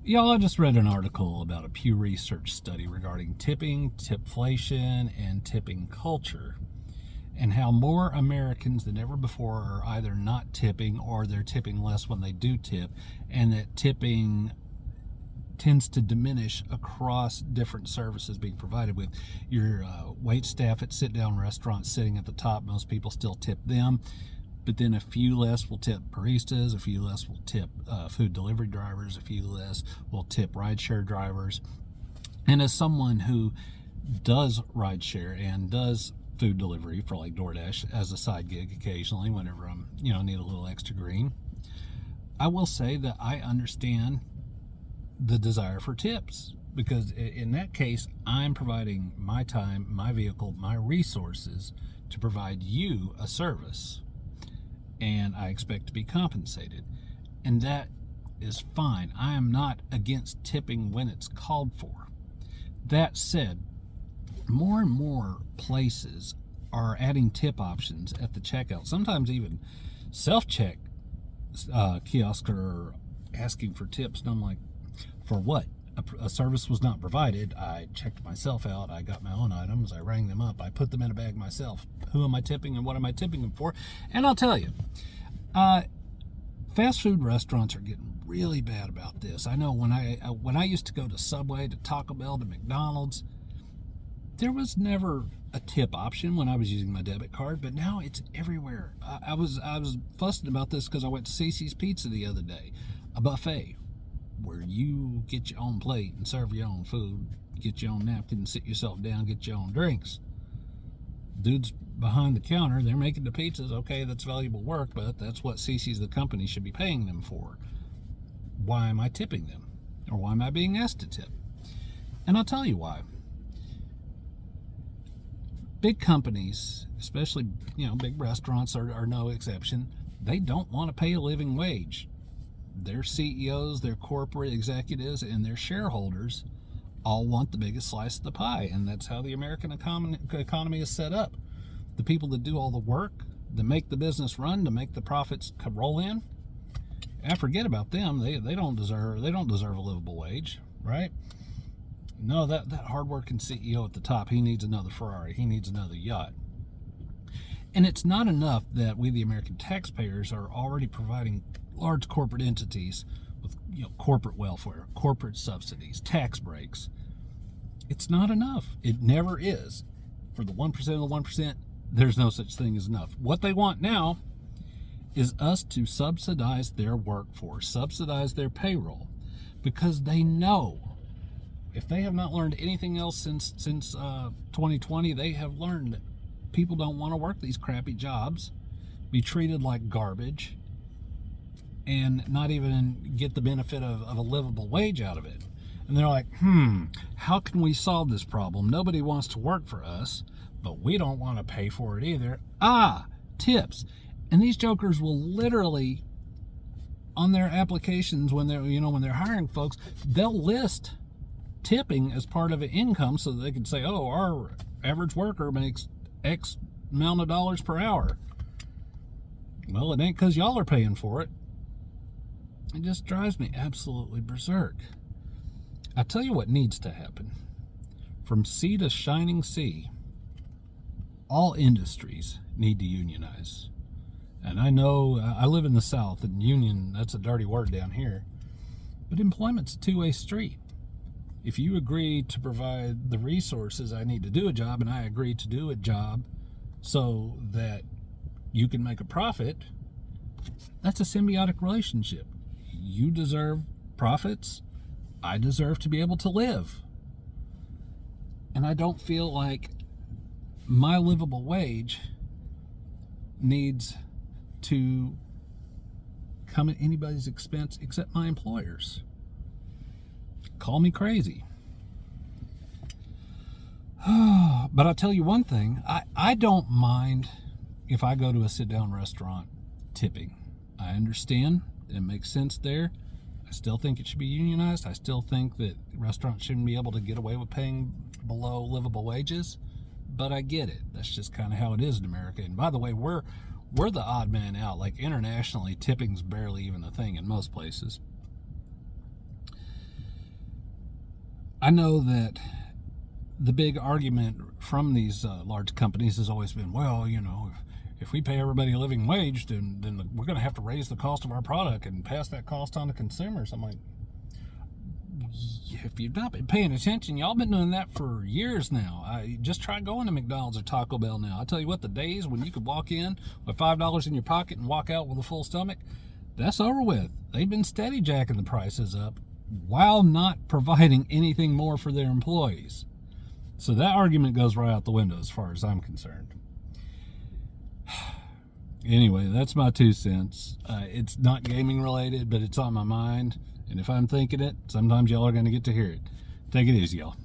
Y'all, I just read an article about a Pew Research study regarding tipping, tipflation, and tipping culture, and how more Americans than ever before are either not tipping or they're tipping less when they do tip, and that tipping tends to diminish across different services being provided. With your wait staff at sit-down restaurants sitting at the top, most people still tip them, but then a few less will tip baristas, a few less will tip food delivery drivers, a few less will tip rideshare drivers. And as someone who does rideshare and does food delivery for like DoorDash as a side gig occasionally whenever I'm, need a little extra green, I will say that I understand the desire for tips, because in that case, I'm providing my time, my vehicle, my resources to provide you a service, and I expect to be compensated, and that is fine. I am not against tipping when it's called for. That said, more and more places are adding tip options at the checkout. Sometimes even self-check kiosks are asking for tips, and I'm like, for what? A service was not provided. I checked myself out. I got my own items. I rang them up. I put them in a bag myself. Who am I tipping and what am I tipping them for? And I'll tell you, fast food restaurants are getting really bad about this. I know when I used to go to Subway, to Taco Bell, to McDonald's, there was never a tip option when I was using my debit card, but now it's everywhere. I was fussing about this because I went to CiCi's Pizza the other day, a buffet, where you get your own plate and serve your own food, get your own napkin, sit yourself down, get your own drinks. Dudes behind the counter, they're making the pizzas. Okay, that's valuable work, but that's what CiCi's, the company, should be paying them for. Why am I tipping them? Or why am I being asked to tip? And I'll tell you why. Big companies, especially big restaurants are no exception, they don't want to pay a living wage. Their CEOs, their corporate executives, and their shareholders all want the biggest slice of the pie, and that's how the American economy is set up. The people that do all the work, that make the business run, to make the profits roll in, I forget about them. They don't deserve a livable wage, right? No, that hardworking CEO at the top, he needs another Ferrari, he needs another yacht. And it's not enough that we, the American taxpayers, are already providing large corporate entities with corporate welfare, corporate subsidies, tax breaks. It's not enough. It never is. For the 1% of the 1%, there's no such thing as enough. What they want now is us to subsidize their workforce, subsidize their payroll, because they know, if they have not learned anything else since 2020, they have learned that people don't want to work these crappy jobs, be treated like garbage, and not even get the benefit of a livable wage out of it. And they're like, how can we solve this problem? Nobody wants to work for us, but we don't want to pay for it either. Tips. And these jokers will literally, on their applications, when they're hiring folks, they'll list tipping as part of an income so that they can say, our average worker makes X amount of dollars per hour. Well, it ain't because y'all are paying for it. It just drives me absolutely berserk. I tell you what needs to happen. From sea to shining sea, all industries need to unionize. And I know I live in the South, and union, that's a dirty word down here. But employment's a two-way street. If you agree to provide the resources I need to do a job, and I agree to do a job so that you can make a profit, that's a symbiotic relationship. You deserve profits. I deserve to be able to live. And I don't feel like my livable wage needs to come at anybody's expense except my employer's. Call me crazy. But I'll tell you one thing. I don't mind if I go to a sit-down restaurant tipping. I understand. It makes sense there. I still think it should be unionized. I still think that restaurants shouldn't be able to get away with paying below livable wages. But I get it. That's just kind of how it is in America. And by the way, we're the odd man out. Like internationally, tipping's barely even a thing in most places. I know that the big argument from these large companies has always been, well, if we pay everybody a living wage, then we're going to have to raise the cost of our product and pass that cost on to consumers. I'm like, if you've not been paying attention, y'all been doing that for years now. Just try going to McDonald's or Taco Bell now. I tell you what, the days when you could walk in with $5 in your pocket and walk out with a full stomach, that's over with. They've been steady jacking the prices up while not providing anything more for their employees. So that argument goes right out the window as far as I'm concerned. Anyway, that's my 2 cents. It's not gaming related, but it's on my mind. And if I'm thinking it, sometimes y'all are going to get to hear it. Take it easy, y'all.